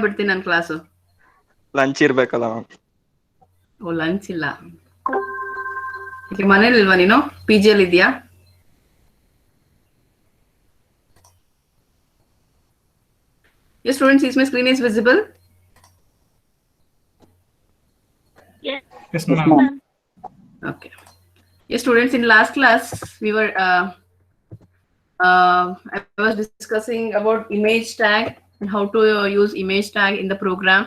ಬಿಡ್ತೀನಿ ನನ್ನ class. Lunch ಇರ್ಬೇಕಲ್ಲ ಮ್ಯಾಮ್. ಓ ಲಂಚ್ ಇಲ್ಲ, ಮನೇಲಿ ಇಲ್ವಾ ನೀನು? ಪಿ ಜಿಯಲ್ಲಿ ಇದೆಯಾ? Yes, students, is my screen is visible? Yes, ma'am. Okay. Yes, students, in last class we were I was discussing about image tag and how to use image tag in the program,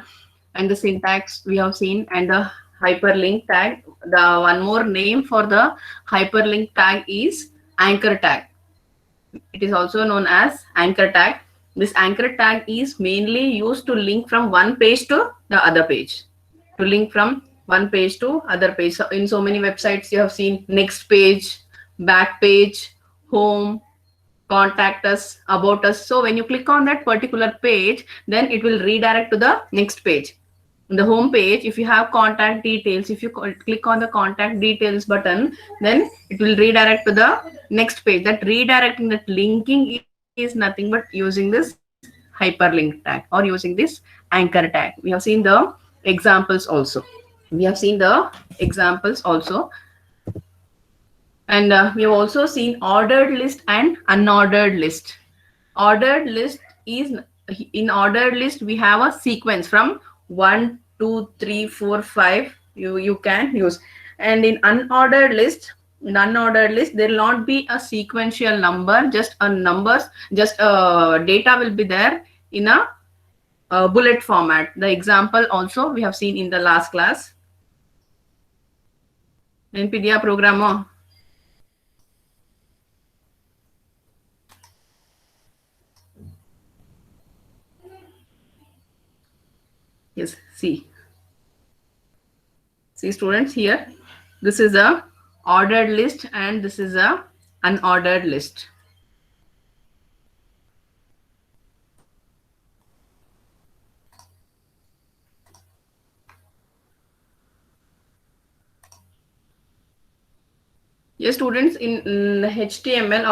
and the syntax we have seen, and the hyperlink tag. The one more name for the hyperlink tag is anchor tag. It is also known as anchor tag. This anchor tag is mainly used to link from one page to the other page. To link from one page to other page. So in so many websites you have seen next page, back page, home, contact us, about us. So when you click on that particular page, then it will redirect to the next page. In the home page, if you have contact details, if you click on the contact details button, then it will redirect to the next page. That redirecting, that linking is nothing but using this hyperlink tag or using this anchor tag. We have seen the examples also. And we have also seen ordered list and unordered list. Ordered list is, in ordered list we have a sequence from 1 2 3 4 5 you can use. And in unordered list, there will not be a sequential number, just a numbers, just data will be there in a bullet format. The example also we have seen in the last class. NPDA program. Yes, see students, here this is a ordered list and this is a unordered list. Yes, students, in HTML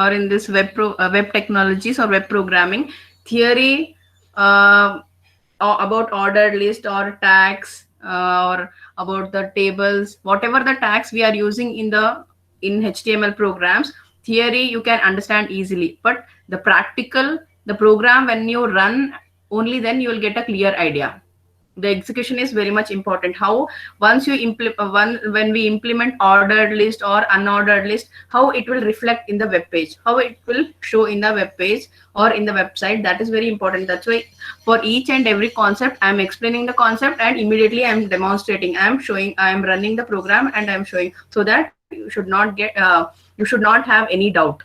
or in this web technologies or web programming theory, about ordered list or tags, or about the tables, whatever the tags we are using in HTML programs, theory you can understand easily, but the practical, the program when you run, only then you will get a clear idea. The execution is very much important. How once you implement, when we implement ordered list or unordered list, how it will reflect in the web page, how it will show in the web page or in the website, that is very important. That's why for each and every concept I am explaining the concept and immediately I am demonstrating, I am showing, I am running the program and I am showing, so that you should not get you should not have any doubt.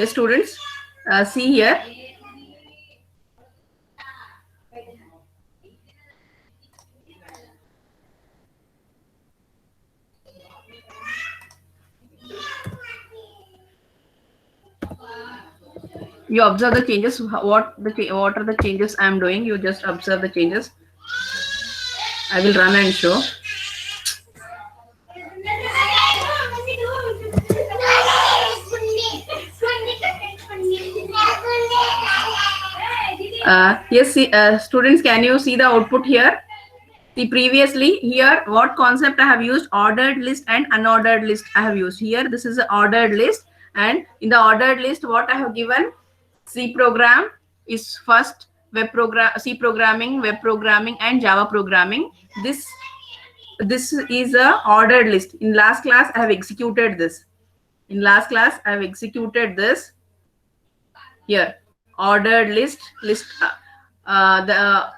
Yes, students, see here. You observe the changes. What are the changes I am doing? You just observe the changes. I will run and show. Yes, see, students, can you see the output here? See, previously here, what concept I have used? Ordered list and unordered list I have used. Here, this is an ordered list, and in the ordered list, what I have given? C program is first, web program, C programming, web programming, and Java programming. This is a ordered list. In last class, I have executed this. In last class, I have executed this. Here, ordered list.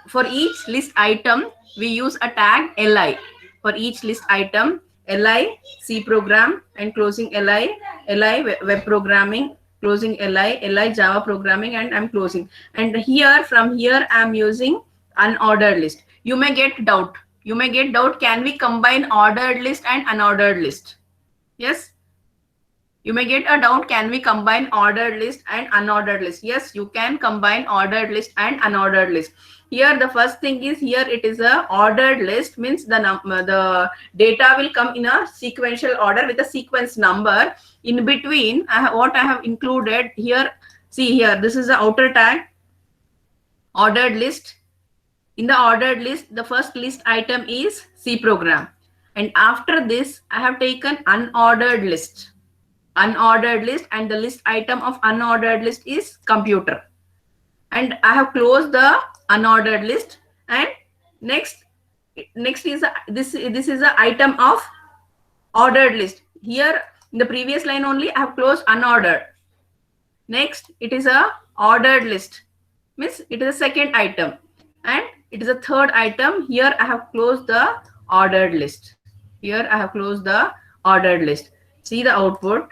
for each list item we use a tag li. For each list item, li C program and closing li web programming, closing li Java programming, and I'm closing. And here, from here, I'm using unordered list. You may get doubt. Can we combine ordered list and unordered list? Yes. You may get a doubt, can we combine ordered list and unordered list? Yes, you can combine ordered list and unordered list. Here, the first thing is, here it is a ordered list, means the data will come in a sequential order with a sequence number. In between, what I have included here, see here, this is the outer tag, ordered list. In the ordered list, the first list item is C program. And after this, I have taken unordered list. Unordered list, and the list item of unordered list is computer. And I have closed the unordered list. And next is this is the item of ordered list. Here in the previous line only I have closed unordered. Next, it is a ordered list, means it is a second item, and it is a third item. Here I have closed the ordered list. Here I have closed the ordered list. See the output.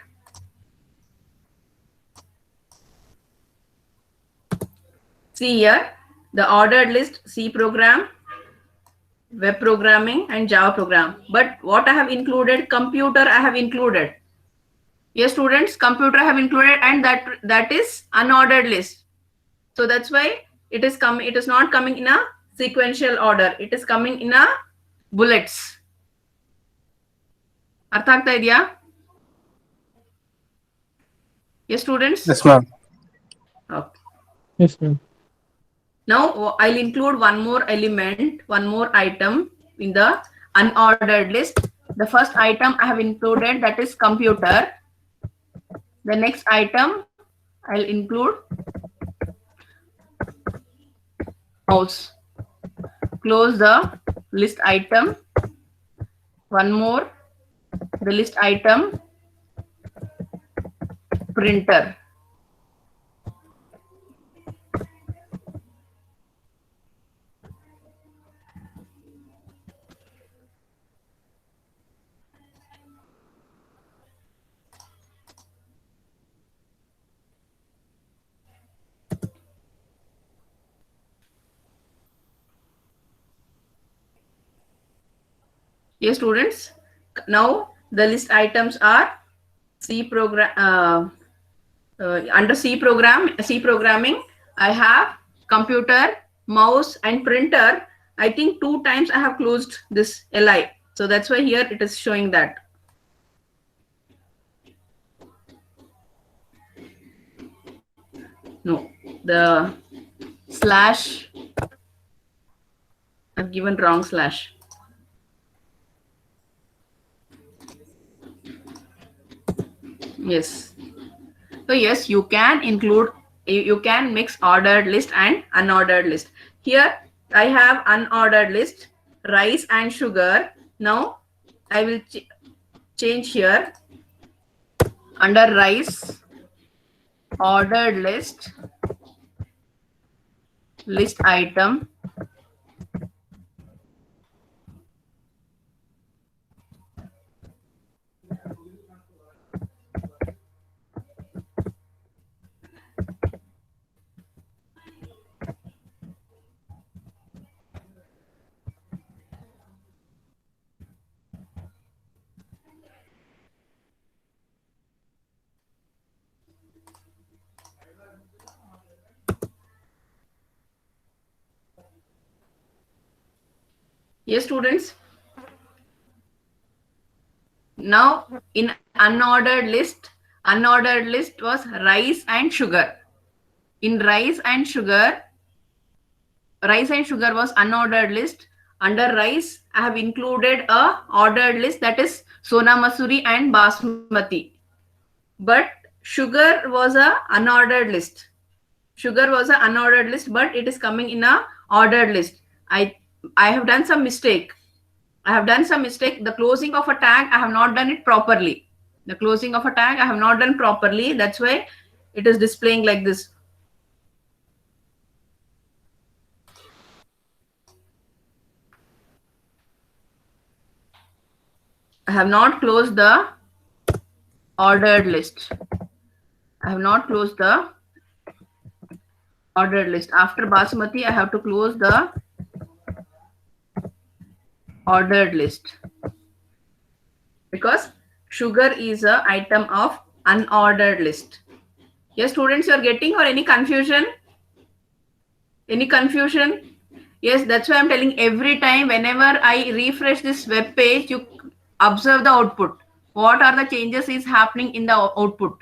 See here, the ordered list, C program, web programming, and Java program. But what I have included, computer I have included. Yes, students, computer I have included, and that is unordered list. So that's why it is coming. It is not coming in a sequential order. It is coming in a bullets. Artha agta idya? Yes, students. Yes, ma'am. Okay. Yes, ma'am. Now I'll include one more element, one more item in the unordered list. The first item I have included, that is computer. The next item I'll include mouse. Close the list item. One more, the list item printer. Yes, students. Now the list items are C program. Under C programming, I have computer, mouse, and printer. I think 2 times I have closed this li. So that's why here it is showing that. No, the slash, I've given wrong slash. Yes. So yes, you can include, you can mix ordered list and unordered list. Here I have unordered list, rice and sugar. Now I will change here under rice, ordered list, list item, yes, students. Now in unordered list was rice and sugar. In rice and sugar was unordered list. Under rice, I have included a ordered list, that is Sona Masuri and Basmati. But sugar was a unordered list. But it is coming in a ordered list. I have done some mistake. The closing of a tag, I have not done it properly. That's why it is displaying like this. I have not closed the ordered list. I have not closed the ordered list. After basmati, I have to close the ordered list because sugar is a item of unordered list. Yes, students, you are getting, or any confusion? Any confusion? Yes, that's why I'm telling every time whenever I refresh this web page, you observe the output. What are the changes is happening in the output?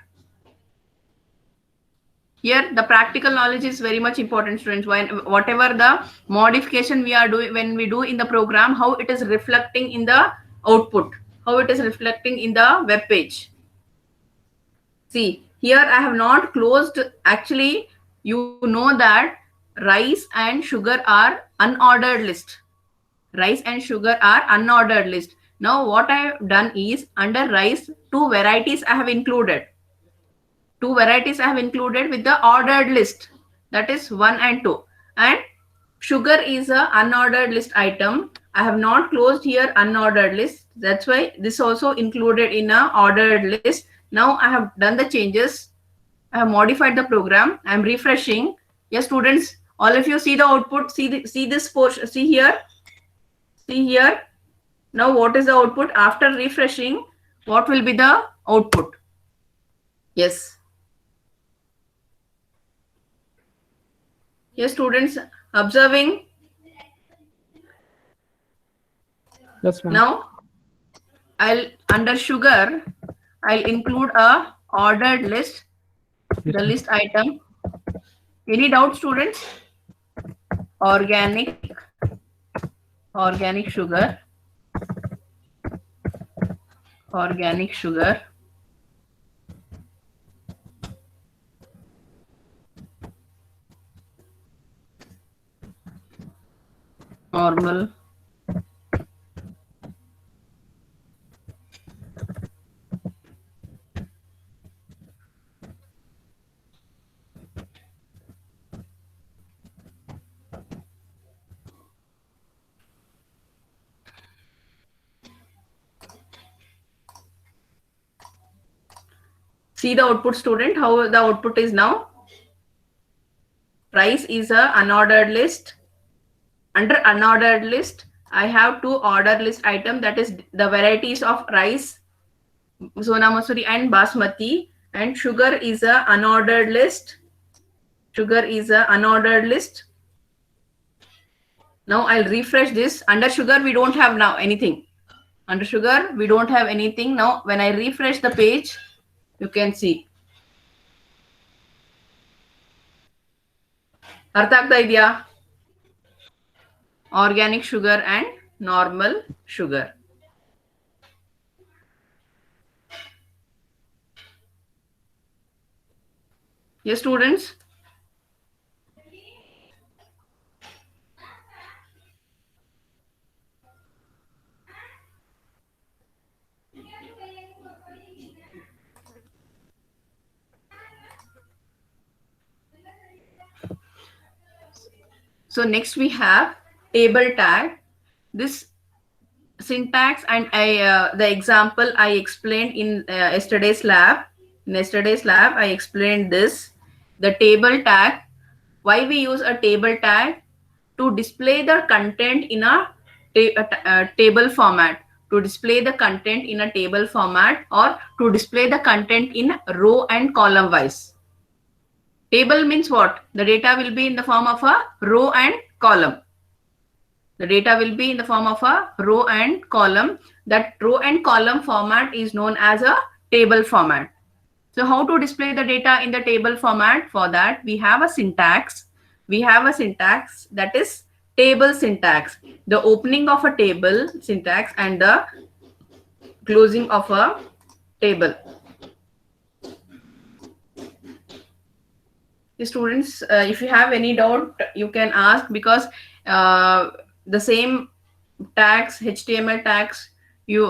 Here, the practical knowledge is very much important, students. When whatever the modification we are doing, when we do in the program, how it is reflecting in the output, how it is reflecting in the web page. See, here I have not closed. Actually, you know that rice and sugar are unordered list. Rice and sugar are unordered list. Now, what I have done is under rice, two varieties I have included. Two varieties I have included with the ordered list. That is 1 and 2. And sugar is a unordered list item. I have not closed here unordered list. That's why this also included in a ordered list. Now I have done the changes. I have modified the program. I am refreshing. Yes, students, all of you see the output. See this portion. See here. See here. Now what is the output? After refreshing, what will be the output? Yes. Yes, students, observing. Yes, ma'am. Now, under sugar, I'll include a ordered list, the list item. Any doubt, students? Organic sugar, organic sugar. Normal. See the output, student, how the output is now. Rice is a unordered list. Under unordered list, I have two order list item, that is the varieties of rice, Sona Masuri and Basmati, and sugar is a unordered list. Sugar is a unordered list. Now I'll refresh this. Under sugar, we don't have now anything. Under sugar, we don't have anything. Now when I refresh the page, you can see. ಅರ್ಥ ಆಗ್ತಾ ಇದೆಯಾ? Organic sugar and normal sugar. Yes, students? So next we have table tag. This syntax and the example I explained in yesterday's lab. In yesterday's lab, I explained this. The table tag. Why we use a table tag? To display the content in a table format. To display the content in a table format, or to display the content in row and column wise. Table means what? The data will be in the form of a row and column. The data will be in the form of a row and column. That row and column format is known as a table format. So how to display the data in the table format? For that, we have a syntax. We have a syntax, that is table syntax. The opening of a table syntax and the closing of a table. Students, if you have any doubt, you can ask, because the same tags, HTML tags, you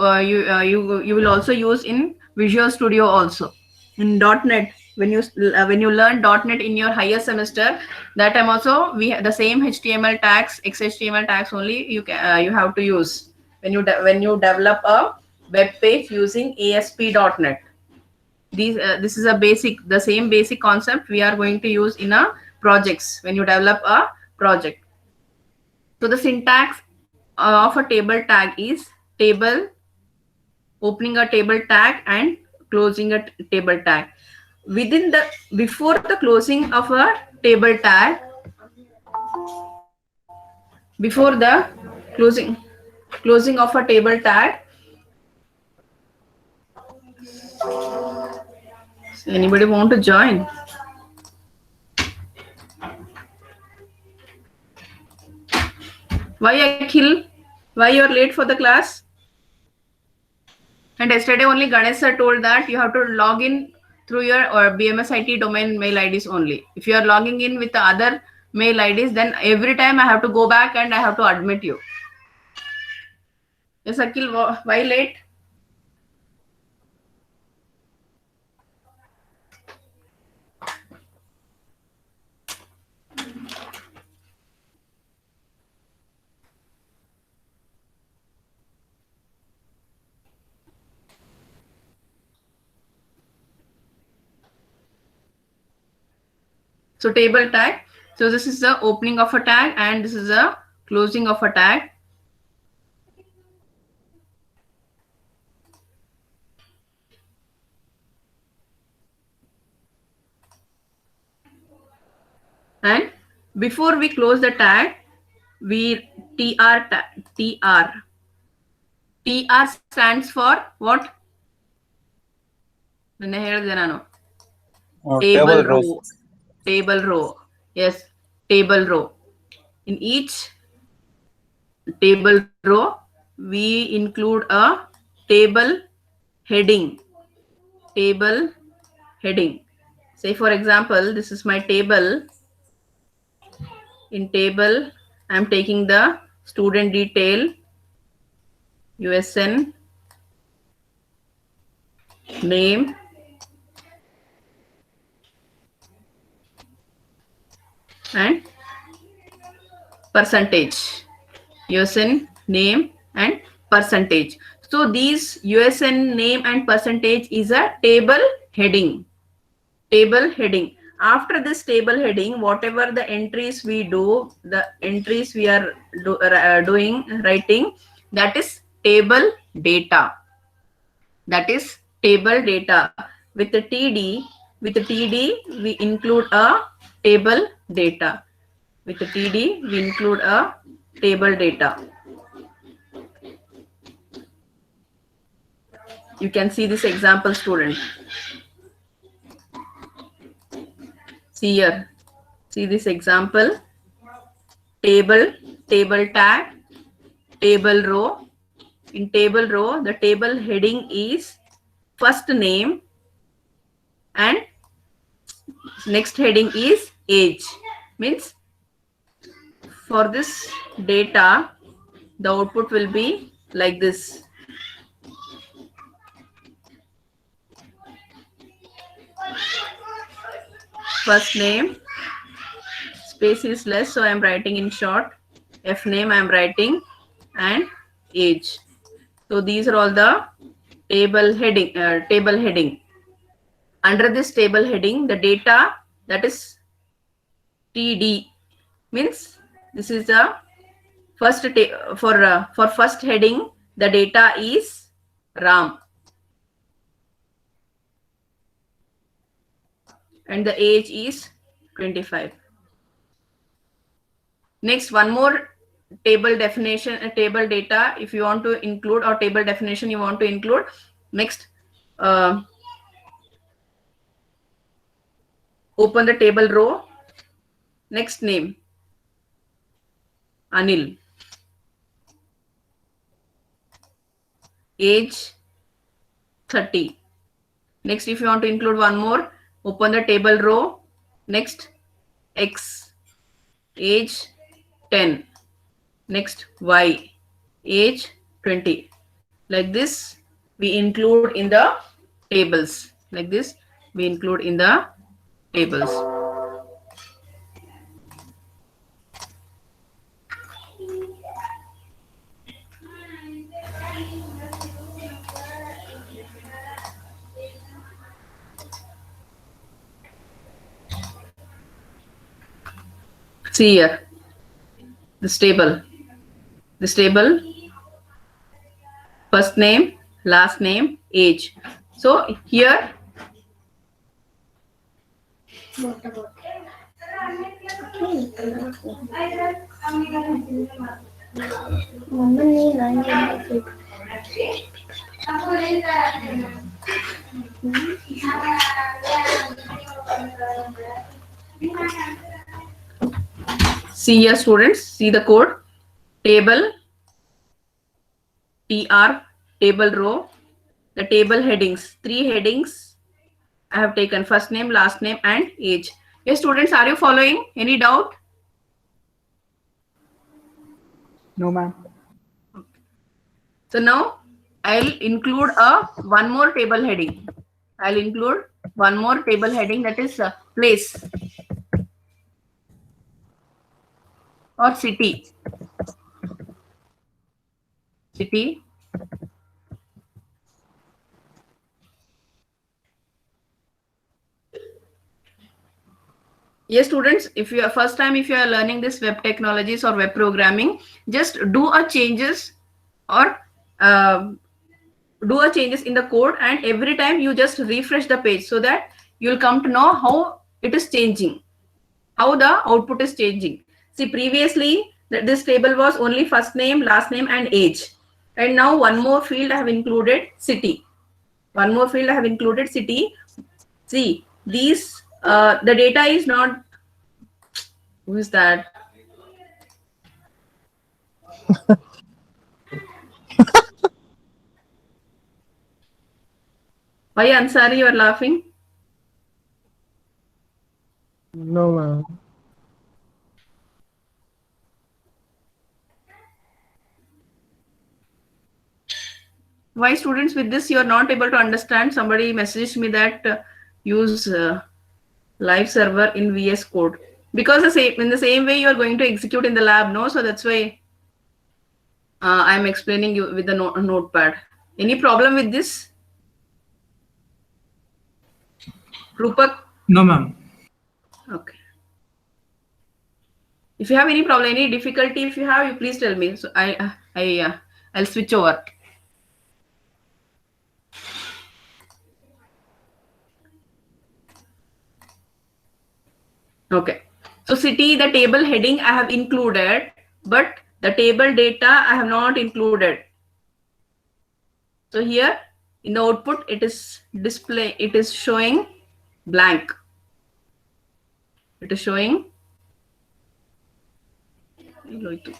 will also use in Visual Studio also. In .NET, when you learn .NET in your higher semester, that time also we have the same HTML tags, XHTML tags only you have to use when you develop a web page using ASP.NET. This is the same basic concept we are going to use in a projects when you develop a project. So the syntax of a table tag is table, opening a table tag and closing a table tag. Before the closing of a table tag, before the closing of a table tag, anybody want to join? Why Akhil? Why you are late for the class? And yesterday only Ganesh sir told that you have to log in through your or BMS IT domain mail IDs only. If you are logging in with the other mail IDs, then every time I have to go back and I have to admit you. Yes, Akhil, why late? So table tag. So this is the opening of a tag and this is the closing of a tag. And before we close the tag, we TR stands for what? Table row. Table row. Yes, table row. In each table row, we include a table heading. Table heading. Say for example, this is my table. In table, I'm taking the student detail, USN, name, and percentage. USN, name, and percentage. So these USN, name, and percentage is a table heading. Table heading. After this table heading, whatever the entries we do, the entries we are writing, that is table data. That is table data. With the TD, we include a table data. With the TD, we include a table data. You can see this example, student. See here. See this example. Table tag, table row. In table row, the table heading is first name and next heading is age. Means for this data, the output will be like this. First name, space is less, so I am writing in short. F name I am writing and age. So these are all the table heading. Under this table heading, the data, that is TD, means this is the first for first heading, the data is RAM and the age is 25. Next, one more table definition, table data if you want to include, or table definition you want to include. Next, open the table row. Next name, Anil. Age 30. Next, if you want to include one more, open the table row. Next, X. Age 10. Next, Y. Age 20. Like this, we include in the tables. Like this, we include in the tables. See here, this table, first name, last name, age. So here, see here students, see the code, table, TR, table row, the table headings, 3 headings I have taken, first name, last name and age. Yes students, are you following? Any doubt? No, ma'am. So now I'll include one more table heading. I'll include one more table heading, that is place or city. City. Yes, students, if you are first time, if you are learning this web technologies or web programming, just do a changes or do a changes in the code, and every time you just refresh the page so that you'll come to know how it is changing, how the output is changing. See, previously this table was only first name, last name and age, and now one more field I have included, city. One more field I have included, city. See, these the data is not, who is that? Why Ansari, you are laughing? No, ma'am. Why students with this you are not able to understand? Somebody messaged me that use live server in VS Code, because in the same way you are going to execute in the lab, no? So that's why I'm explaining you with the notepad. Any problem with this? Rupak? No, ma'am. Okay. If you have any problem, any difficulty, if you have, you please tell me. So I'll switch over. Okay. So city, the table heading I have included, but the table data I have not included. So here in the output, it is showing blank. It is showing here it is.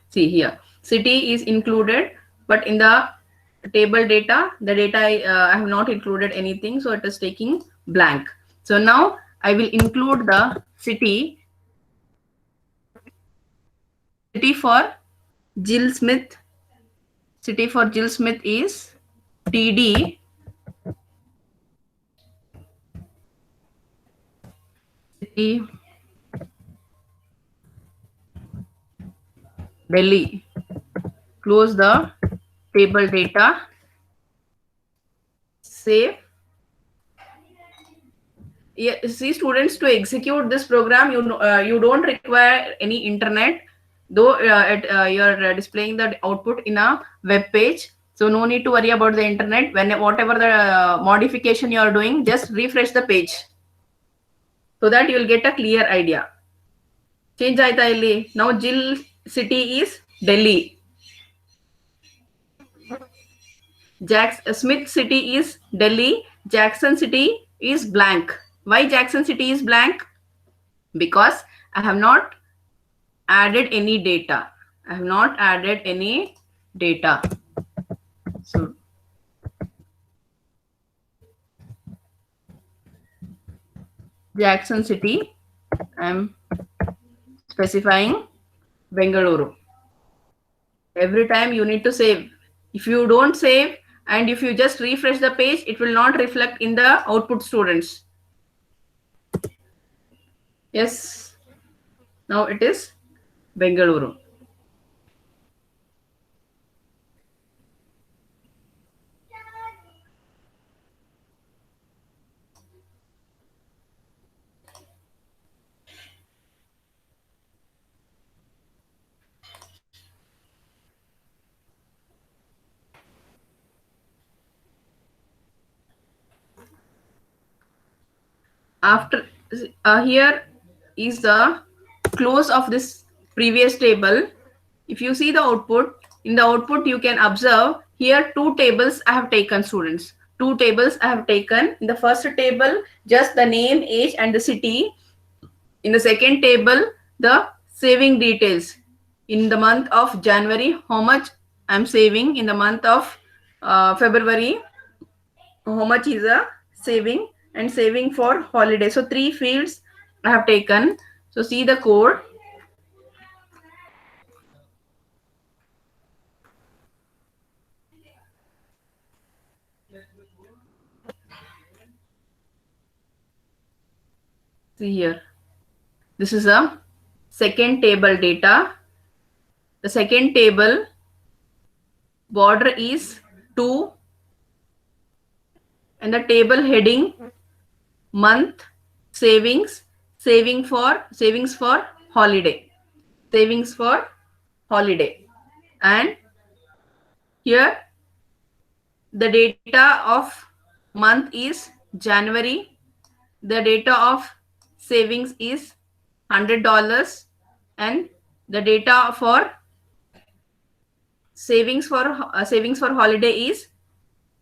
See here, city is included, but in the table data, the data I have not included anything, so it is taking blank. So now I will include the city for Jill Smith. City for Jill Smith is TD city Delhi. Close the table data. Save. Yeah, see students, to execute this program, you don't require any internet, though you're displaying the output in a web page. So no need to worry about the internet. Whatever the modification you are doing, just refresh the page so that you will get a clear idea. Change aita illi. Now Jill city is Delhi. Smith city is Delhi. Jackson city is blank. Why Jackson city is blank? Because I have not added any data. I have not added any data. So Jackson city, I am specifying Bengaluru. Every time you need to save. If you don't save and if you just refresh the page, it will not reflect in the output, students. Yes. Now it is Bengaluru. After here is the close of this previous table. If you see the output, in the output you can observe here two tables I have taken, students. Two tables I have taken. In the first table, just the name, age and the city. In the second table, the saving details. In the month of January, how much I'm saving. In the month of February, how much is a saving, and saving for holiday. So three fields I have taken. So see the code. See here. This is a second table data. The second table border is 2 and the table heading month savings, savings for holiday, savings for holiday. And here the data of month is January. The data of savings is $100 and the data for savings for holiday is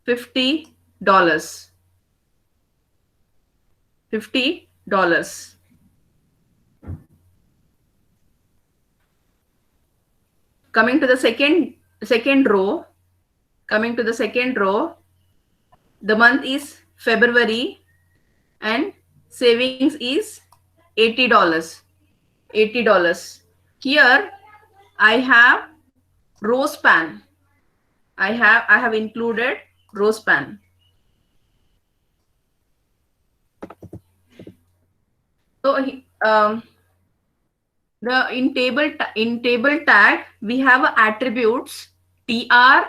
$50. $50. Coming to the second row, the month is February and savings is $80. Here I have row span. I have included row span. So in table tag we have attributes tr,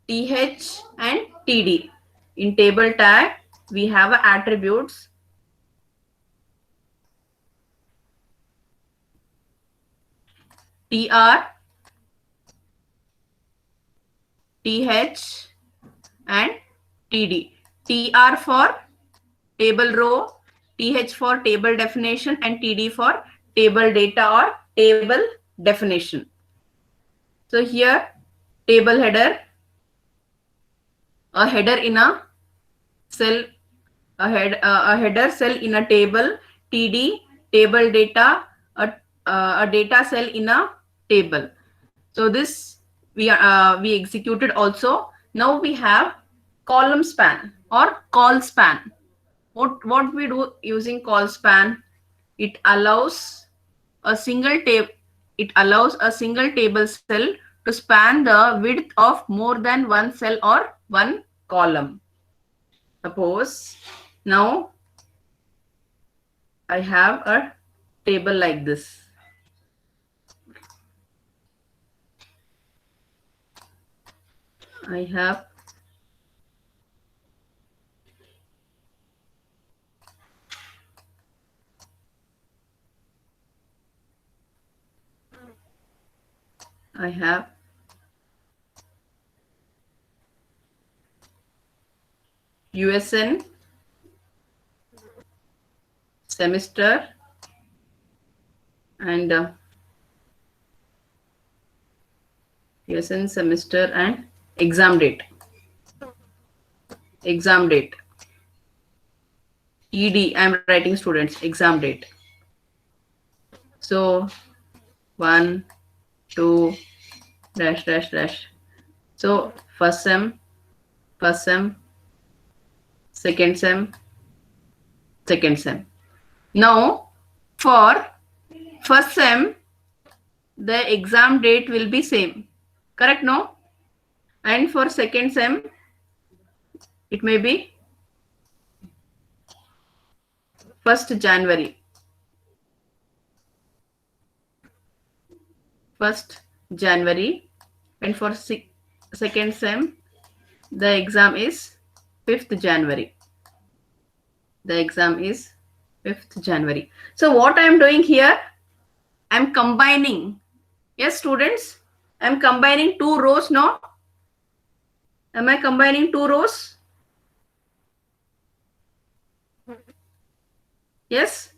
th and td. In table tag we have attributes tr, th and td. Tr for table row, th for table definition and td for table data or table definition. So here table header, a header in a cell, a header cell in a table, td table data, a data cell in a table. So this we executed also. Now we have column span or call span. What we do using call span? It allows a single table cell to span the width of more than one cell or one column. Suppose now I have a table like this. I have USN semester and USN semester and exam date. ED, I am writing students, exam date. So 1, 2, dash, dash, dash. So first sem, second sem. Now for first sem, the exam date will be same. Correct, no? And for second sem, it may be 1st January. 1st January, and for second sem, the exam is 5th January. The exam is 5th January. So what I am doing here, I am combining. Yes, students, I am combining 2 rows now. Am I combining 2 rows? Yes.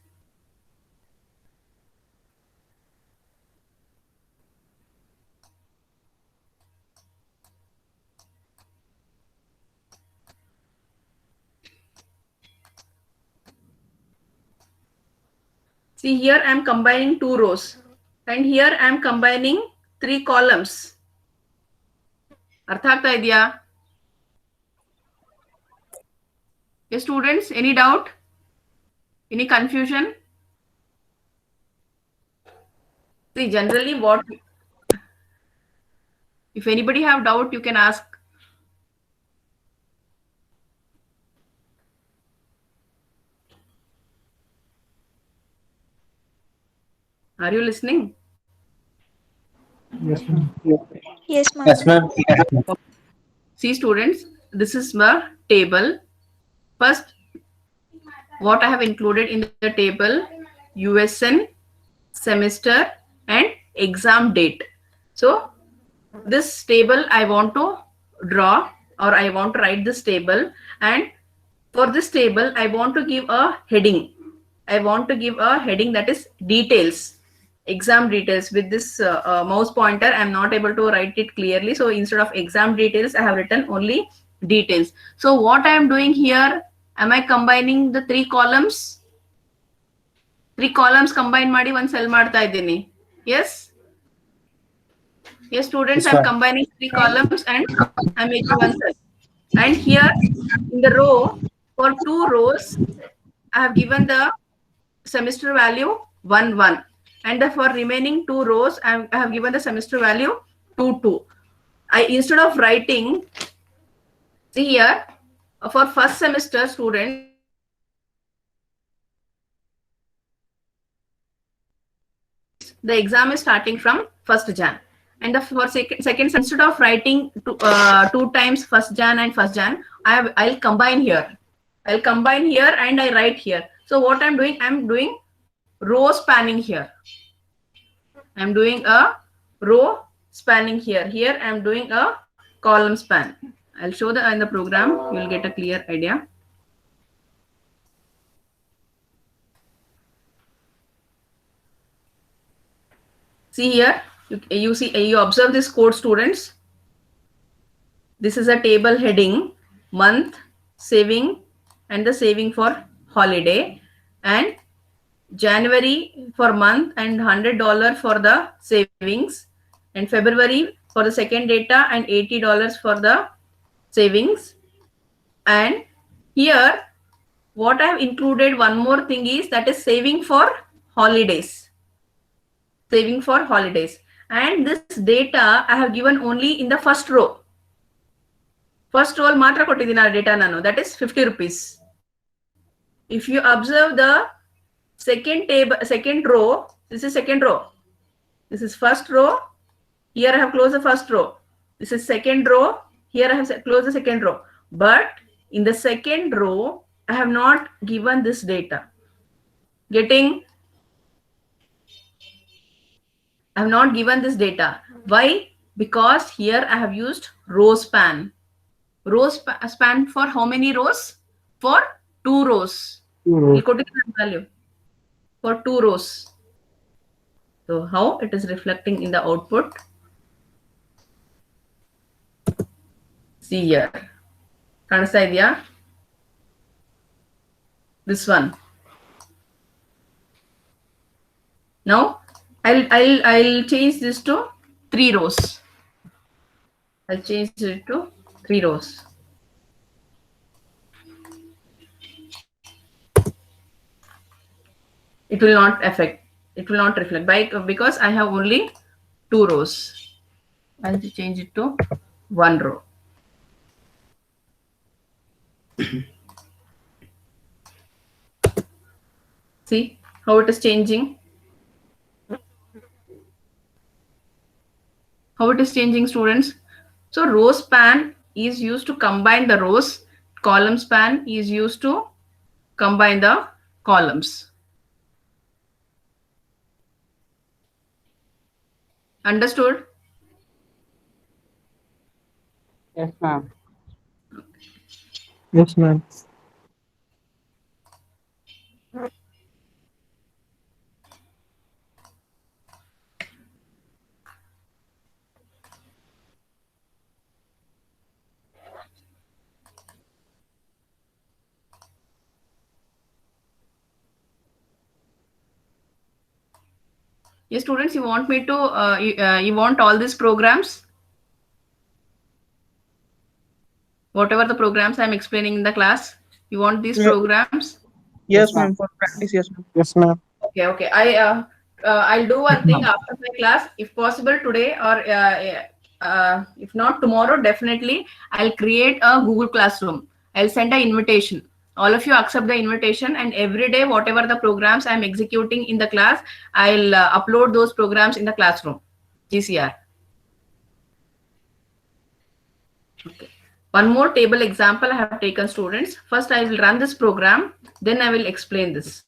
See, here I am combining 2 rows, and here I am combining 3 columns. Artha agta idya? Yes, students, any doubt? Any confusion? See, generally what, if anybody have doubt, you can ask. Are you listening? Yes, ma'am. Yes, ma'am. Yes, ma'am. See, students, this is the table. First, what I have included in the table, USN, semester, and exam date. So this table I want to draw, or I want to write this table, and for this table I want to give a heading. I want to give a heading that is details, exam details. With this mouse pointer I am not able to write it clearly, so instead of exam details I have written only details. So what I am doing here, am I combining the 3 columns? 3 columns combine ಮಾಡಿ ಒಂದು cell ಮಾಡ್ತಾ ಇದ್ದೀನಿ. Yes. Yes, students, Yes, I'm ma'am. combining 3 columns and I'm making one cell. And here in the row, for 2 rows, I have given the semester value 1, 1. And for remaining 2 rows, I have given the semester value 2, 2. Instead of writing, see here, for first semester students, the exam is starting from 1st Jan. And for second, instead of writing 2 times 1st Jan and 1st Jan, I'll combine here. I'll combine here and I write here. So what I'm doing row spanning here. I'm doing a row spanning here. Here I'm doing a column span. I'll show in the program. You'll get a clear idea. See here, you observe this code, students. This is a table heading, month, saving, and the saving for holiday, and January for month and $100 for the savings, and February for the second data and $80 for the savings. And here what I have included one more thing is that is saving for holidays. Saving for holidays, and this data I have given only in the first row. First row matra kottidina data nanu, that is 50 rupees. If you observe the second row, this is second row, this is first row, here I have closed the first row, this is second row, here I have closed the second row, but in the second row I have not given this data. I have not given this data. Why? Because here I have used row span. Row span for how many rows? For 2 rows. Value for 2 rows. So how it is reflecting in the output? See here. Kanasta idea? This one. Now I'll change this to 3 rows. I'll change it to 3 rows. It will not affect. It will not reflect because I have only 2 rows. I'll change it to 1 row. See how it is changing. How it is changing, students? So row span is used to combine the rows. Column span is used to combine the columns. Understood? Yes, ma'am. Yes, ma'am. Yes, students, you want me to, you want all these programs? Whatever the programs I'm explaining in the class, you want these Ye- programs? Yes, Yes, ma'am. ma'am. For practice, yes, ma'am. Yes, ma'am. Okay, okay. I'll do Yes, one thing ma'am. after my class, if possible today, or if not tomorrow, definitely I'll create a Google Classroom. I'll send an invitation. All of you accept the invitation, and every day, whatever the programs I'm executing in the class, I'll upload those programs in the classroom, GCR. Okay. One more table example I have taken, students. First, I will run this program, then I will explain this.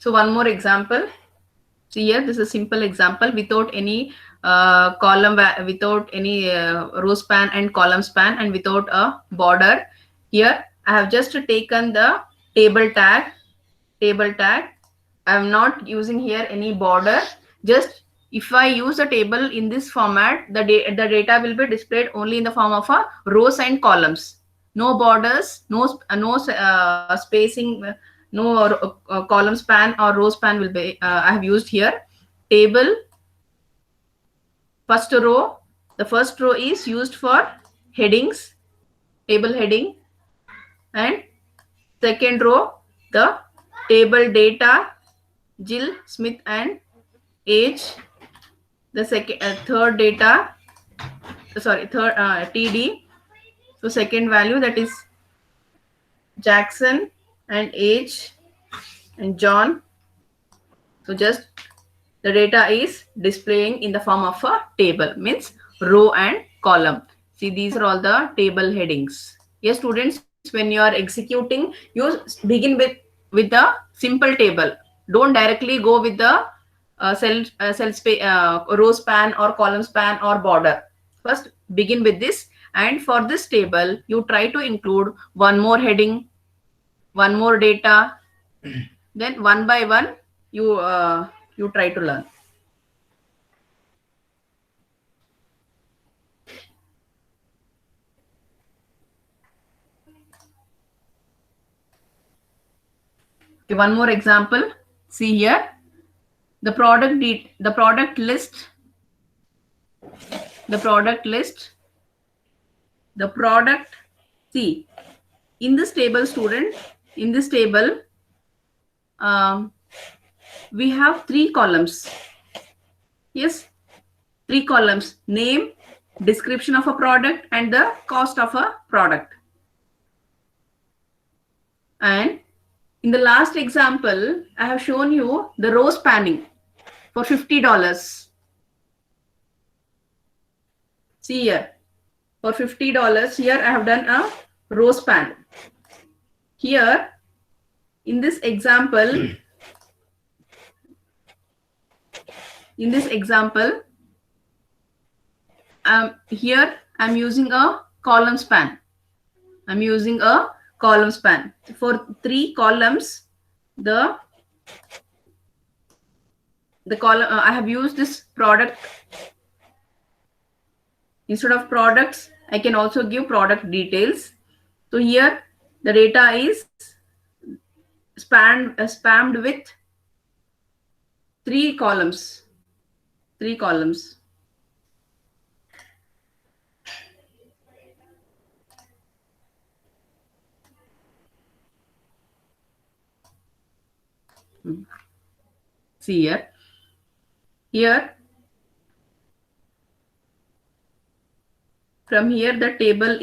So one more example. See here, this is a simple example without any without any row span and column span, and without a border. Here, I have just taken the table tag. Table tag. I am not using here any border. Just if I use a table in this format, the data will be displayed only in the form of a rows and columns. No borders, no spacing, no column span or row span will be. I have used here table. First row. The first row is used for headings, table heading, and second row the table data, Jill Smith and age. The third data, sorry, third TD. So second value, that is Jackson and age and John. So just the data is displaying in the form of a table, means row and column. See, these are all the table headings. Yes, students, when you are executing, you begin with the simple table. Don't directly go with the row span or column span or border. First, begin with this, and for this table, you try to include one more heading, one more data. Then one by one, you try to learn. Okay, one more example. See here, the product list, the product list, the product. See, in this table, student, in this table, we have three columns. Yes, three columns: name, description of a product, and the cost of a product. And in the last example, I have shown you the row spanning for $50. See here, for $50, here I have done a row span. Here, in this example, here I'm using a column span. I'm using a column span. For three columns, the column I have used this product. Instead of products, I can also give product details. So here the data is spammed with three columns. Three columns. See here. Here, from here the table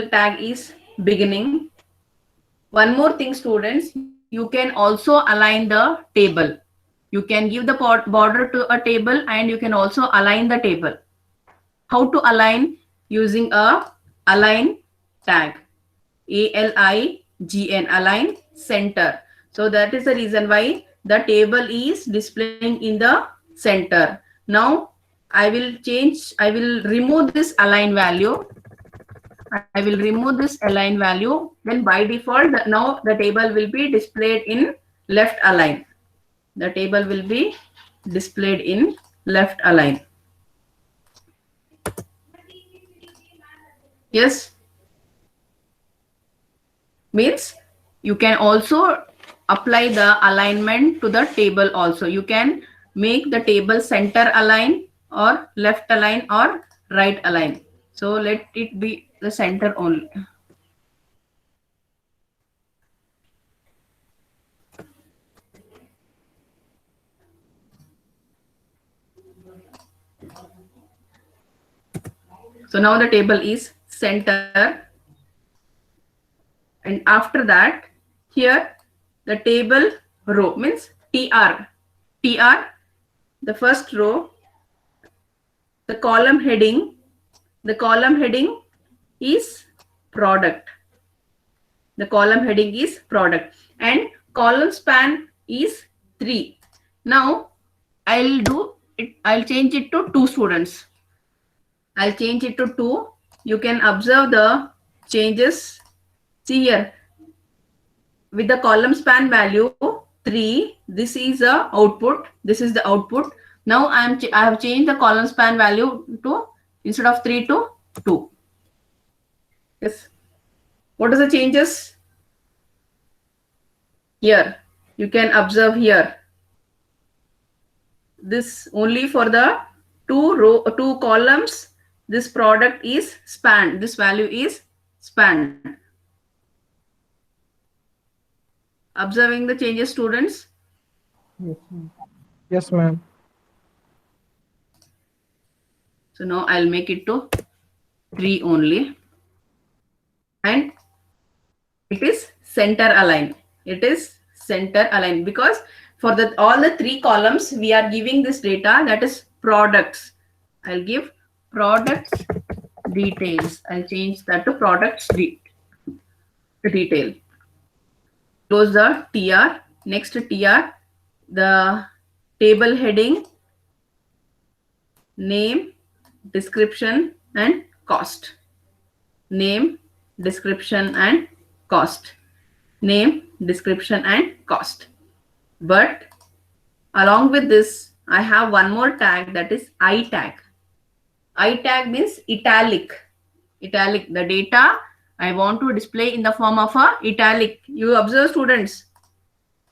tag is beginning. One more thing, students, you can also align the table. You can give the border to a table and you can also align the table. How to align? Using a align tag. ALIGN, align center. So that is the reason why the table is displaying in the center. Now I will remove this align value. I will remove this align value. Then by default, now the table will be displayed in left align. The table will be displayed in left align. Yes. Means you can also apply the alignment to the table also. You can make the table center align or left align or right align. So let it be the center only. So now the table is center. And after that, here the table row means TR. TR, the first row, the column heading is product. The column heading is product and column span is 3. Now I'll change it to 2 students. I'll change it to 2. You can observe the changes. See here, with the column span value 3, this is the output. This is the output. Now I have changed the column span value to, instead of 3 to 2. Yes. What are the changes? Here you can observe here. This only for the 2 columns. This product is spanned. This value is spanned. Observing the changes, students? Yes, ma'am. Yes, ma'am. So now I'll make it to 3 only. And it is center align. It is center align because for all the 3 columns we are giving this data, that is products. I'll give products details. I'll change that to products detail. Close the TR. Next TR, the table heading, name, description and cost. Name, description and cost. Name, description and cost. But along with this, I have one more tag, that is I tag. I tag means italic. Italic, the data I want to display in the form of a italic. You observe, students,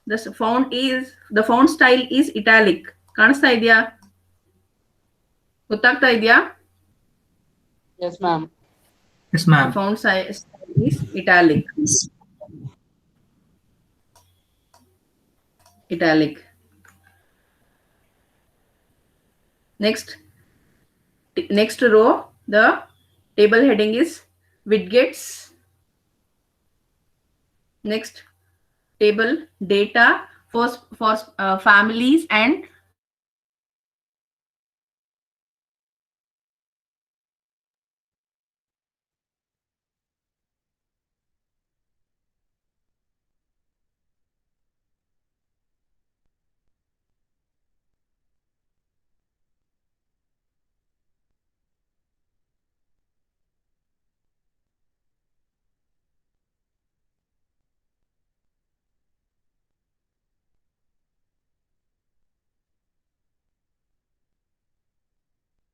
the font style is italic. ಕಾಣಿಸ್ತಾ ಇದೆಯಾ? ಗೊತ್ತಾಗ್ತಾ ಇದೆಯಾ? Yes, ma'am. Yes, ma'am. Font style is italic. Italic. Next row, the table heading is widgets. Next, table data for families and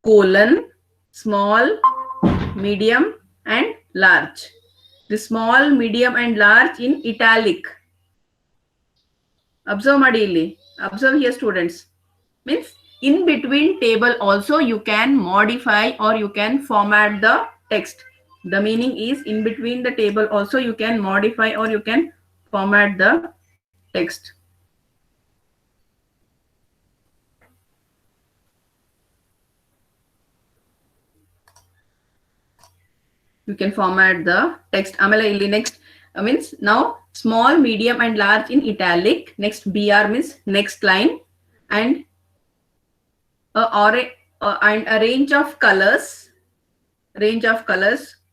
colon, small, medium and large. The small, medium and large in italic. Observe ಮಾಡಿ ಇಲ್ಲಿ. Observe here students. Means in between table also you can modify or you can format the text. The meaning is in between the table also you can modify or you can format the text. You can format the text. Amala illi next means now small, medium and large in italic. Next BR means next line, and and a range of colors.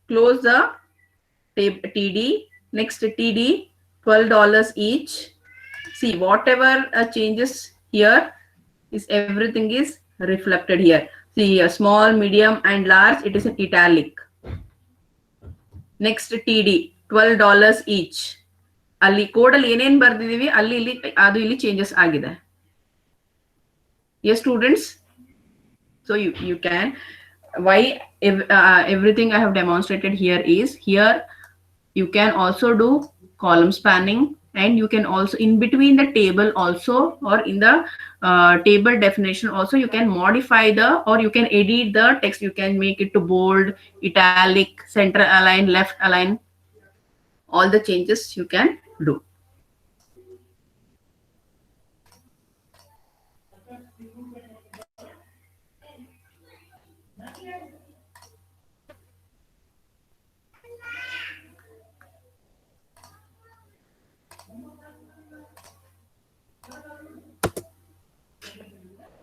Close the TD. Next TD, $12 each. See whatever changes here is everything is reflected here. See small, medium and large, it is in italic. Next TD, $12 each. ಅಲ್ಲಿ code ಅಲ್ಲಿ ಏನೇನ್ ಬರ್ದಿದೀವಿ ಅಲ್ಲಿ ಇಲ್ಲಿ ಅದು ಇಲ್ಲಿ changes ಆಗಿದೆ. Yes students, so you can why everything I have demonstrated here is here you can also do column spanning, and you can also in between the table also or in the table definition also you can modify the or you can edit the text. You can make it to bold, italic, center align, left align. All the changes you can do.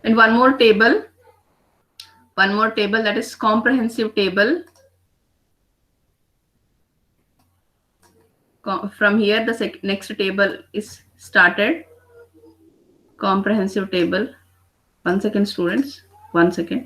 And one more table that is comprehensive table. From here the next table is started. Comprehensive table. 1 second students, 1 second.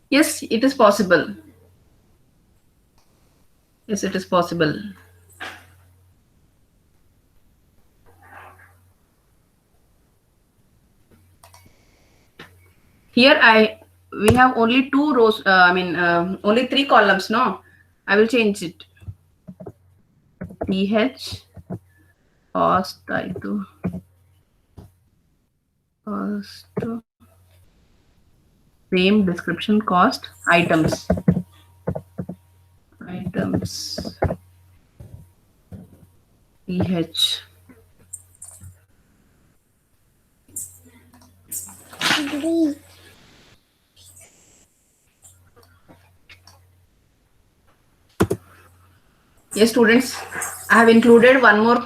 Yes, it is possible. Yes, it is possible. Here we have only 2 rows. Only 3 columns. No, I will change it. PH cost I2 cost same description cost items PH. Yes students, I have included one more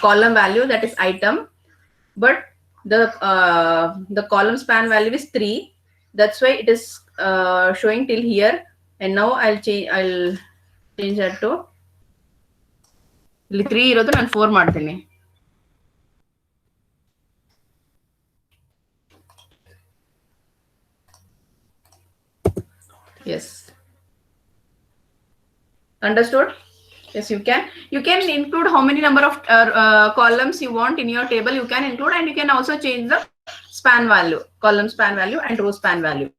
column value, that is item, but the column span value is 3. That's why it is showing till here, and now I'll change that to ಇಲ್ಲಿ 3 ಇರೋದು ನಾನು 4 ಮಾಡ್ತೀನಿ. Yes, understood? Yes, you can include how many number of columns you want in your table. You can include, and you can also change the span value, column span value and row span value.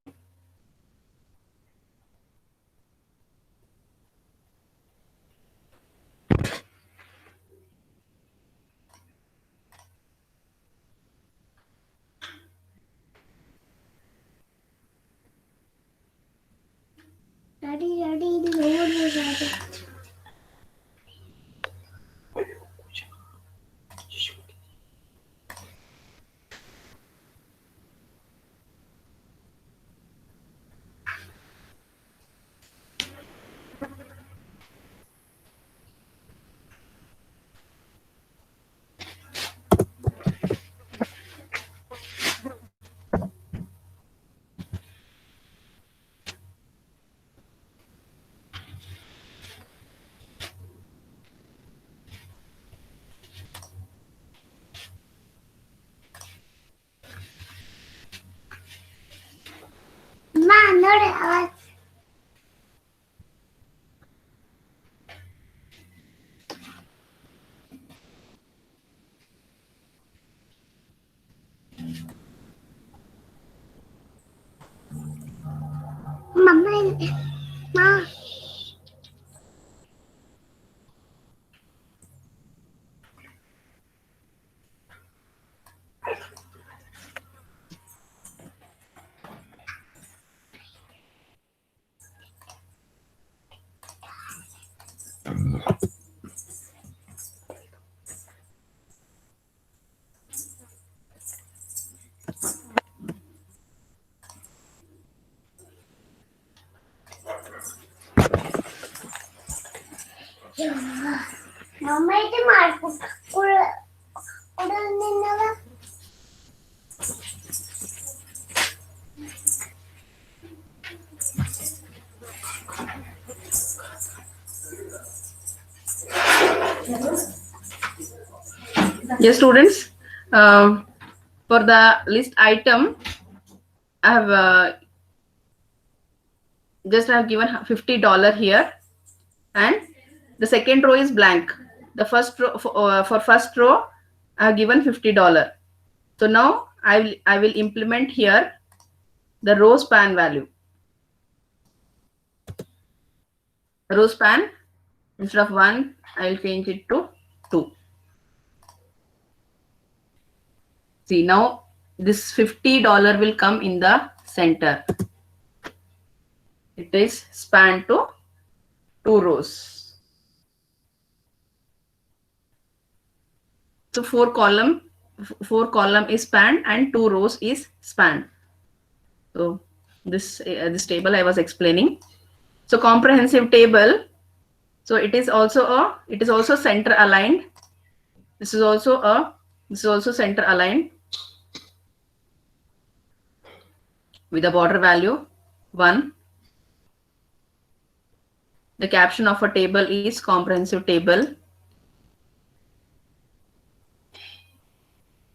Daddy, the road was Yes, students. For the list item, I have I have given $50 here, and the second row is blank. The first row for first row, I have given $50. So now I will implement here the row span value. Row span, instead of 1, I will change it to 2. See, now this $50 will come in the center. It is span to 2 rows. So 4 column is span and 2 rows is span. So this table I was explaining. So comprehensive table. So it is also center aligned. This is also center aligned with a border value 1. The caption of a table is comprehensive table.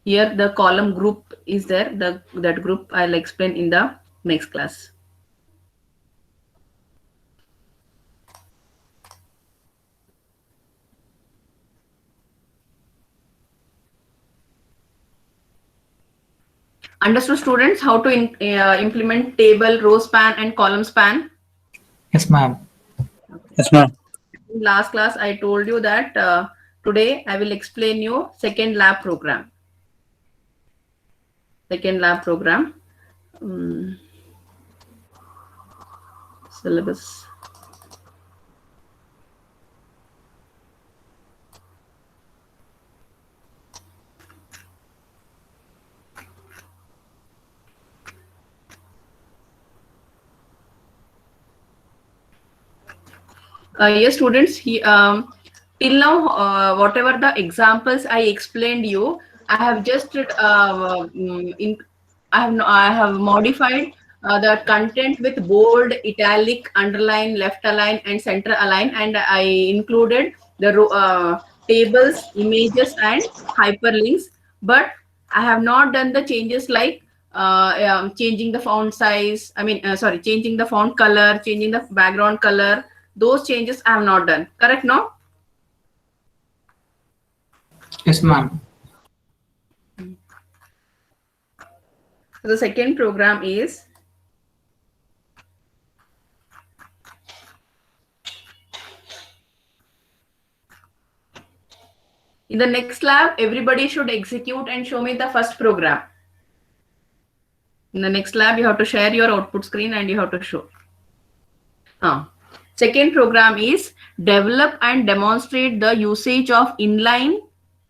Here the column group is there. That group I'll explain in the next class. Understood, students, how to implement table, row span and column span? Yes, ma'am. Yes, ma'am. In last class, I told you that today I will explain you second lab program. Second lab program. Syllabus. Yes, students. Till now, whatever the examples I explained you, I have just I have modified the content with bold, italic, underline, left align, and center align, and I included the tables, images, and hyperlinks. But I have not done the changes like changing the font size. Changing the font color, changing the background color. Those changes I have not done. Correct, no? Yes, ma'am. So the second program is in the next lab, everybody should execute and show me the first program. In the next lab, you have to share your output screen and you have to show. Second program is develop and demonstrate the usage of inline,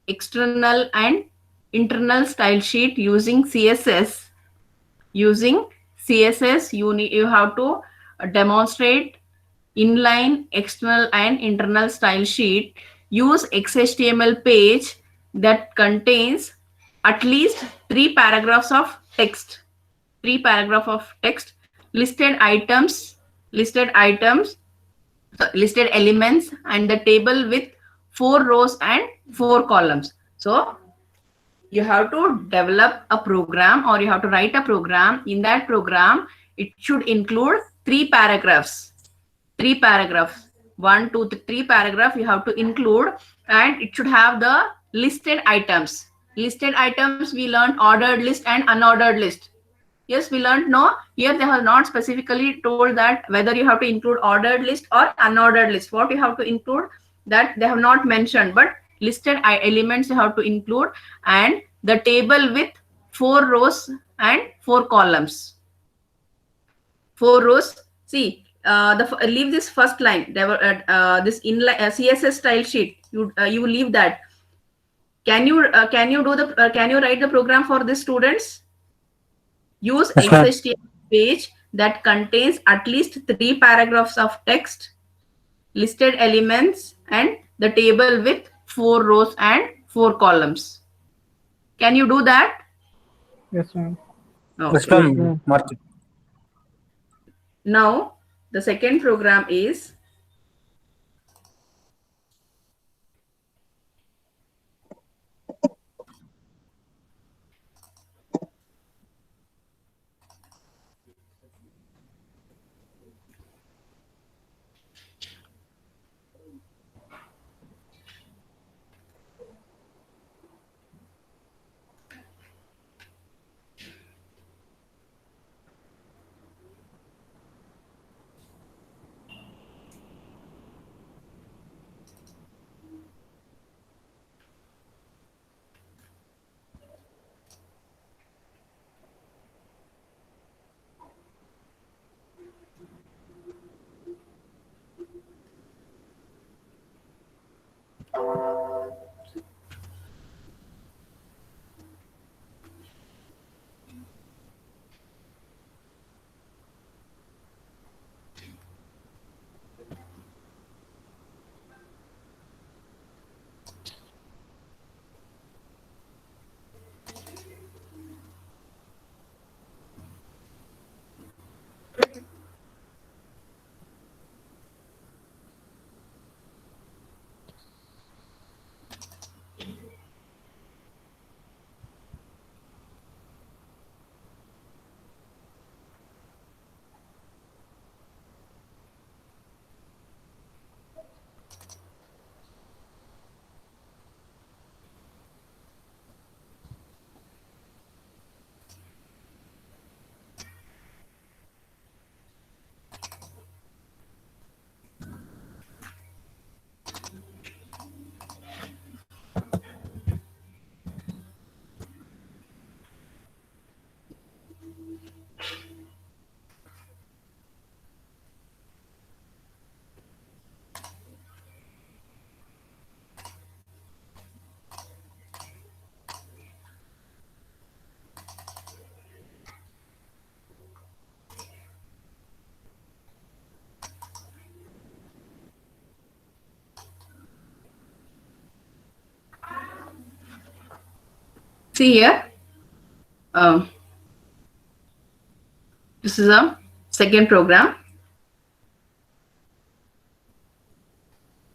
external and internal style sheet using CSS. Using CSS, you have to demonstrate inline, external and internal style sheet. Use XHTML page that contains at least 3 paragraphs of text. 3 paragraphs of text, listed elements, and the table with 4 rows and 4 columns. So you have to develop a program or you have to write a program. In that program, it should include 3 paragraphs. 3 paragraphs. 1, 2, 3 paragraph you have to include, and it should have the listed items. Listed items we learned ordered list and unordered list. Yes, we learned no. Here they have not specifically told that whether you have to include ordered list or unordered list. What you have to include, that they have not mentioned, but listed elements you have to include, and the table with 4 rows and 4 columns. 4 rows. See, leave this first line. This inline CSS style sheet. You leave that. Can you write the program for this, students? Use Yes, ma'am. XHTML page that contains at least 3 paragraphs of text, listed elements, and the table with 4 rows and 4 columns. Can you do that? Yes, ma'am. No. Yes, ma'am. Mark. Now, the second program is see here. This is a second program.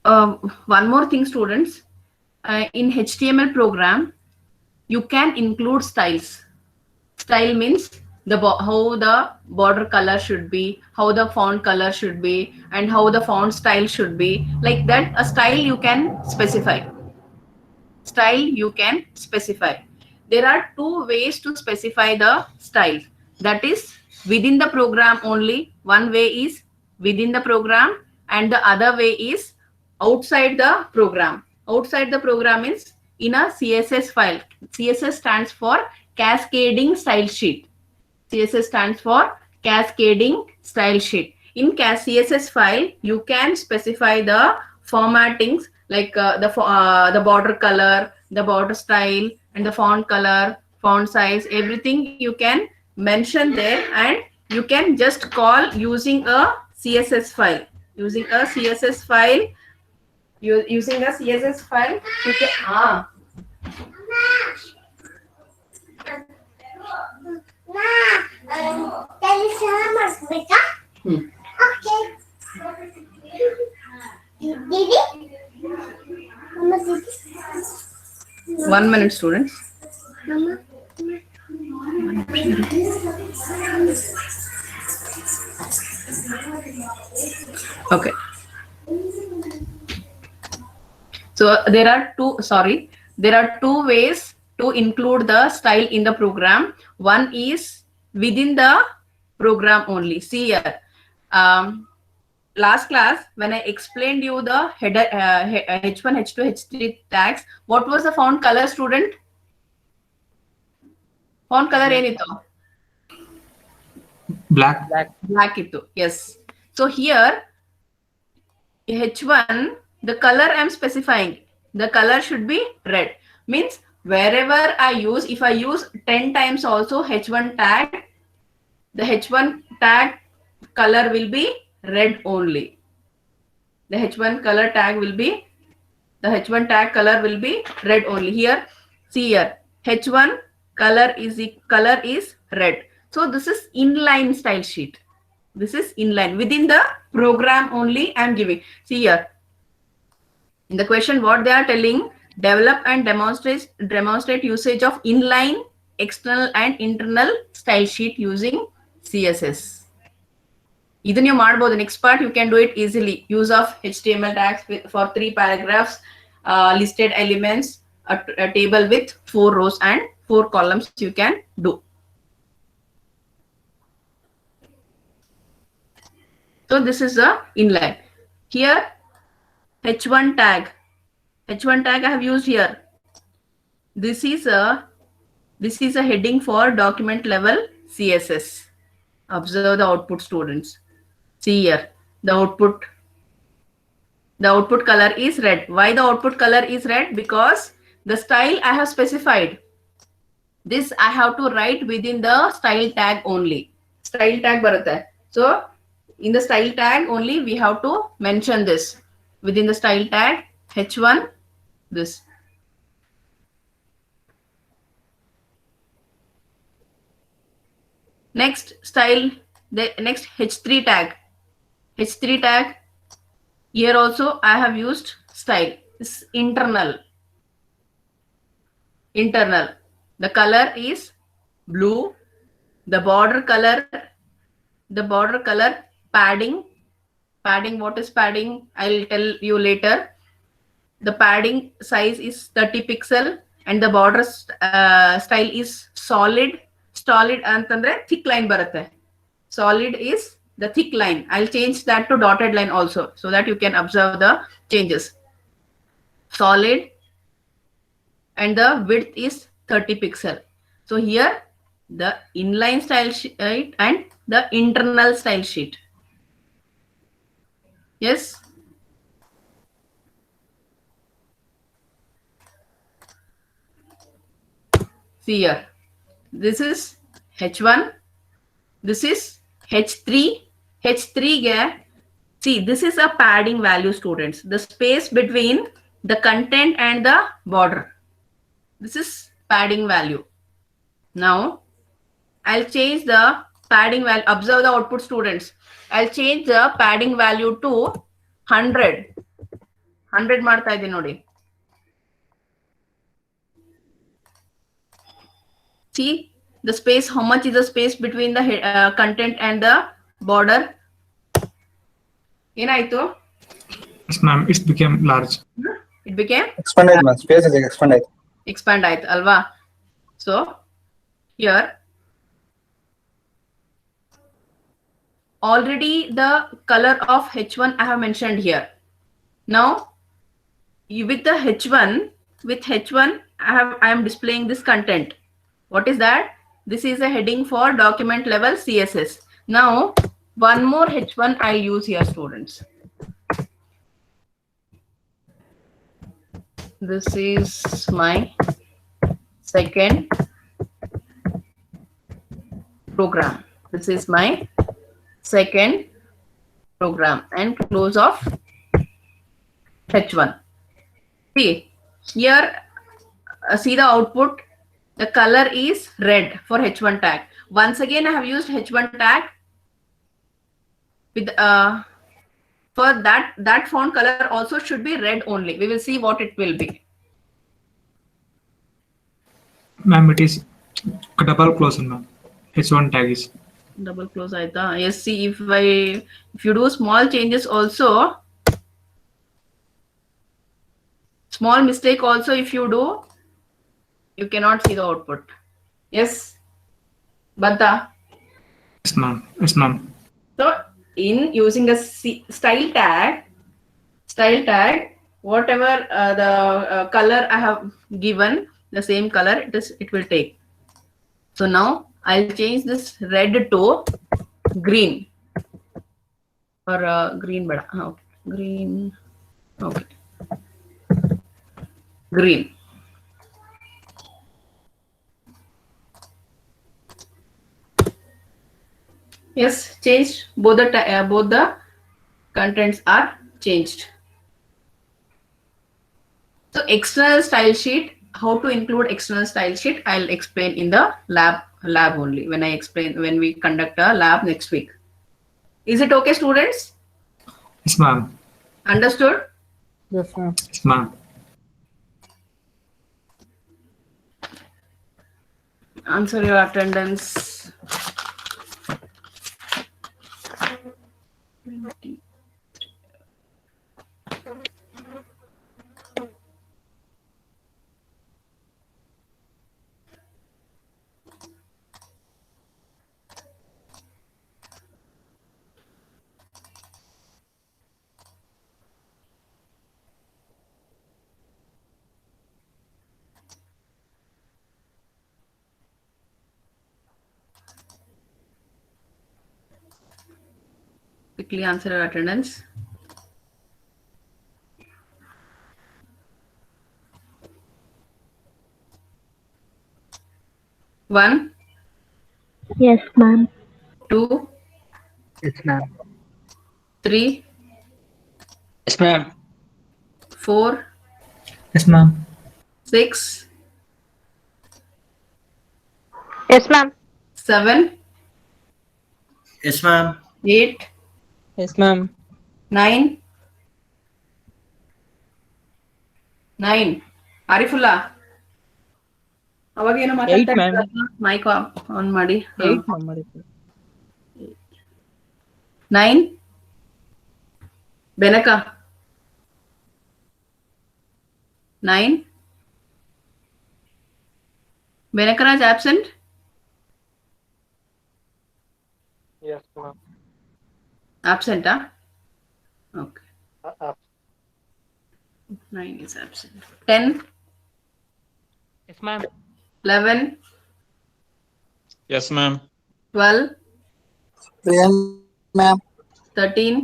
One more thing, students. In HTML program, you can include styles. Style means how the border color should be, how the font color should be, and how the font style should be. Like that, a style you can specify. Style you can specify. There are 2 ways to specify the style. That is within the program only. One way is within the program, and the other way is outside the program. Outside the program is in a CSS file. CSS stands for cascading style sheet. CSS stands for cascading style sheet. In CSS file, you can specify the formattings like the border color, the border style, and the font color, font size, everything you can mention there, and you can just call using a CSS file. Using a CSS file, you can One minute, students. Okay. So there are two ways to include the style in the program. One is within the program only. See here. Last class, when I explained you the header H1, H2, H3 tags, what was the font color, student? Font color enito? Black. Black itu. Yes. So here H1, the color I'm specifying, the color should be red. Means wherever I use, if I use 10 times also H1 tag, the H1 tag color will be red only. The H1 color tag will be, the H1 tag color will be red only. Here, see here, H1 color is red. So this is inline style sheet. This is inline. Within the program only I am giving. See here. In the question, what they are telling, develop and demonstrate usage of inline, external and internal style sheet using CSS. Either you ಮಾಡಬಹುದು. Next part you can do it easily. Use of HTML tags for 3 paragraphs, listed elements, a table with 4 rows and 4 columns you can do. So this is the inline. Here H1 tag I have used here. This is a heading for document level CSS. Observe the output, students. See here, the output color is red. Why the output color is red? Because the style I have specified. This I have to write within the style tag only. Style tag barata. So in the style tag only we have to mention this. Within the style tag H1, this. Next style, the next H3 tag. H3 tag, here also I have used style. This is internal. The color is blue. The border color padding. What is padding? I'll tell you later. The padding size is 30 pixel and the border style is solid. Antandre thick line barutte. Solid is the thick line. I'll change that to dotted line also so that you can observe the changes. Solid and the width is 30 pixel. So here the inline style sheet and the internal style sheet. Yes. See here. This is H1. This is H3. H3 see, this is a padding value, students. The space between the content and the border. This is padding value. Now I'll change the padding value. Observe the output, students. I'll change the padding value to 100. 100 ಮಾಡ್ತಾ ಇದ್ದೀನಿ ನೋಡಿ. See the space, how much is the space between the content and the border? ಏನಾಯ್ತು? Yes, ma'am. It became large. It became expanded, ma'am. Space is expanded. Expand ಆಯ್ತು ಅಲ್ವಾ? So here already the color of H1 I have mentioned here. Now with the H1 I am displaying this content. What is that? This is a heading for document level CSS. Now one more H1 I use here, students. This is my second program. This is my second program and close of H1. See here, see the output. The color is red for H1 tag. Once again, I have used H1 tag with for that font color also should be red only. We will see what it will be. Ma'am, it is double closing, ma'am. H1 tag is. double close aita. Yes, see, if you do small changes also, small mistake also, if you do, you cannot see the output. Yes, Banta. Yes, ma'am. Yes, ma'am. So in using a style tag, whatever the color I have given, the same color it will take. So now I'll change this red to green, or green bada. Okay. Green. Okay. Green. Yes, changed. Both the contents are changed. So external style sheet, how to include external style sheet, I'll explain in the lab only, when we conduct a lab next week. Is it okay, students? Yes, ma'am. Understood? Yes, ma'am. Yes, ma'am. Answer your attendance. 20. Quickly answer your attendance. One, Yes, ma'am. 2, Yes, ma'am. 3, Yes, ma'am. 4, Yes, ma'am. 6, Yes, ma'am. 7, Yes, ma'am. 8, Yes, ma'am. 9. Arifullah, ಅವಾಗ ಏನೋ ಮಾತಾಡ್ತಾ 8, ma'am. Mic on ಮಾಡಿ. 8 number. 9. Benaka 9. Benakaraj absent? Yes, ma'am. Absent, huh? Okay. 9 is absent. 10, Yes, ma'am. 11, Yes, ma'am. 12, Present, ma'am. 13,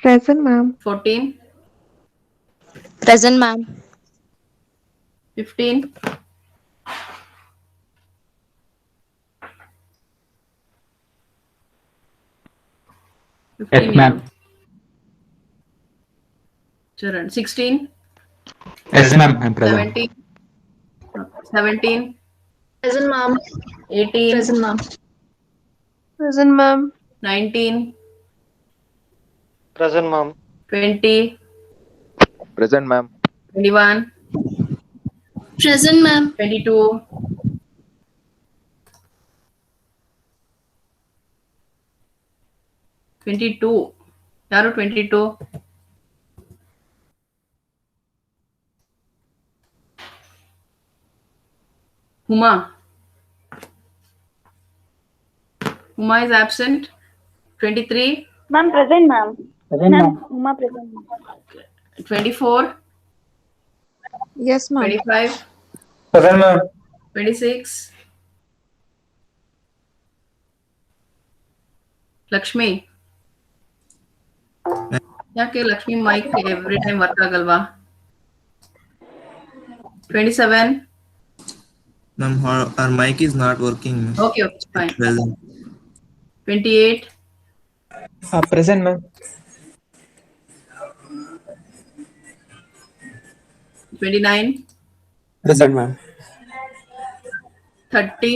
Present, ma'am. 14, Present, ma'am. 15, 15. Yes, ma'am. Charan. 16, Yes, ma'am. I'm present. 17, 17, Present, ma'am. 18, Present, ma'am. Present, ma'am. 19, Present, ma'am. 20, Present, ma'am. 21, Present, ma'am. 22, 22. ಯಾರು 22? Huma. Huma is absent. 23, Ma'am, present, ma'am. Present, ma'am. Uma, present, ma'am. 24, Yes, ma'am. 25, Present, ma'am. 26. Lakshmi, ಯಾಕೆ Lakshmi mike every time work ಆಗಲ್ವಾ? 27. Ma'am, our mic is not working. Ma'am. Okay, fine. Well, 28, Present, ma'am. 29, Present, ma'am. 30,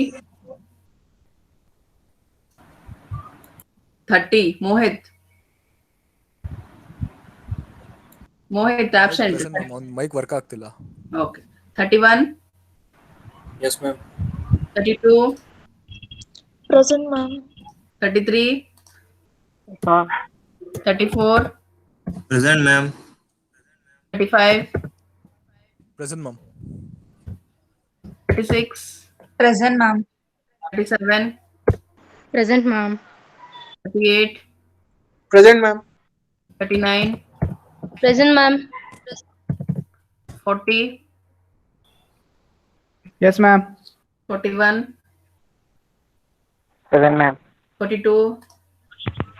30. Mohit absent. Mic work ಆಗ್ತಿಲ್ಲ. Okay. 31, Yes, ma'am. 32, Present, ma'am. 33, 34, Present, ma'am. 35, Present, ma'am. 36, Present, ma'am. 37, Present, ma'am. 38, Present, ma'am. 39, Present, ma'am. 40, Yes, ma'am. 41, Present, ma'am. 42,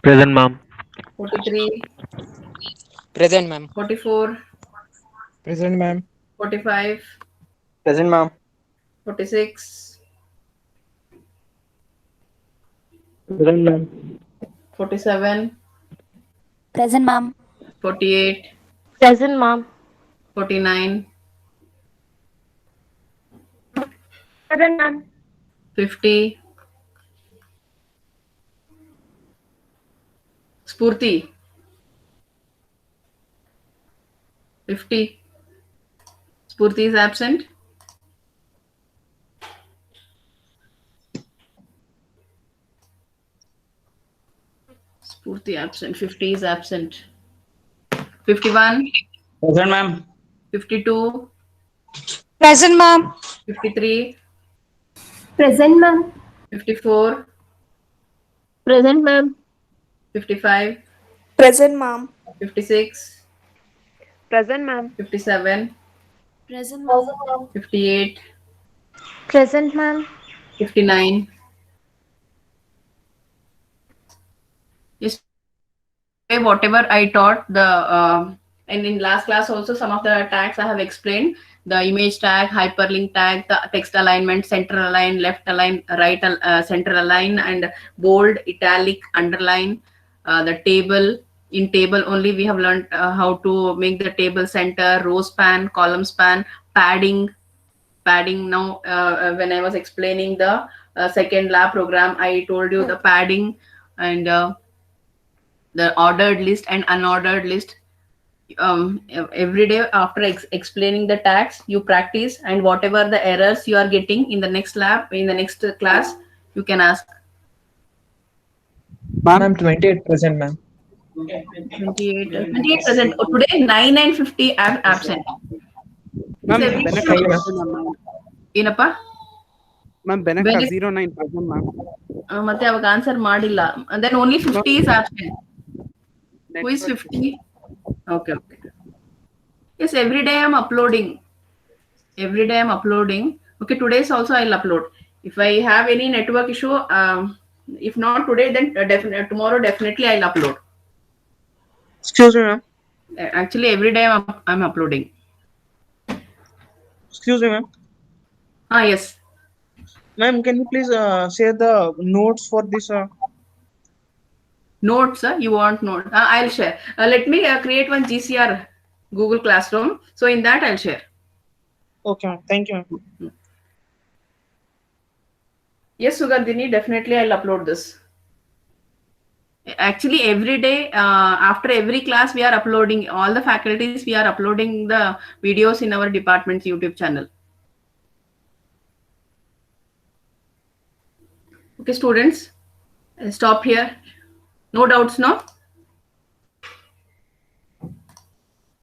Present, ma'am. 43, Present, ma'am. 44, Present, ma'am. 45, Present, ma'am. 46, Present, ma'am. 47, Present, ma'am. 48, Present, ma'am. 49, Present, ma'am. 50. Spurti. 50. Spurti is absent. Spurti absent. 50 is absent. 51. Present, ma'am. 52. Present, ma'am. 53. Present, ma'am. 54. Present, ma'am. 55. Present, ma'am. 56. Present, ma'am. 57. Present, ma'am. 58. Present, ma'am. 59. Yes, whatever I taught and in last class also some of the tags I have explained: the image tag, hyperlink tag, the text alignment, center align, left align, right center align, and bold, italic, underline. The table, in table only we have learned how to make the table center, row span, column span, padding. Now when I was explaining the second lab program, I told you the padding and the ordered list and unordered list. Every day after explaining the tags, you practice, and whatever the errors you are getting in the next lab, in the next class, you can ask. Ma'am, 28 present, ma'am. 28% today. 9 and 50 absent. Ma'am, Every- ಏನಪ್ಪ Ma'am, Benaka 09 present, ma'am. ಮತ್ತೆ ಅವಾಗ answer ಮಾಡಿಲ್ಲ. Then only 50 is absent. Who is 50? Okay. Yes, every day I'm uploading. Okay, today's also I'll upload. If I have any network issue, if not today, then tomorrow definitely I'll upload. Excuse me, ma'am. Actually, every day I'm uploading. Excuse me, ma'am. Yes. Ma'am, can you please share the notes for this? Notes, you want notes? I'll share. Let me create one GCR, Google Classroom. So in that I'll share. Okay, ma'am. Thank you, ma'am. Yes, Sugandhini, definitely I'll upload this. Actually, every day, after every class, we are uploading, all the faculties, we are uploading the videos in our department's YouTube channel. Okay, students, stop here. No doubts, no?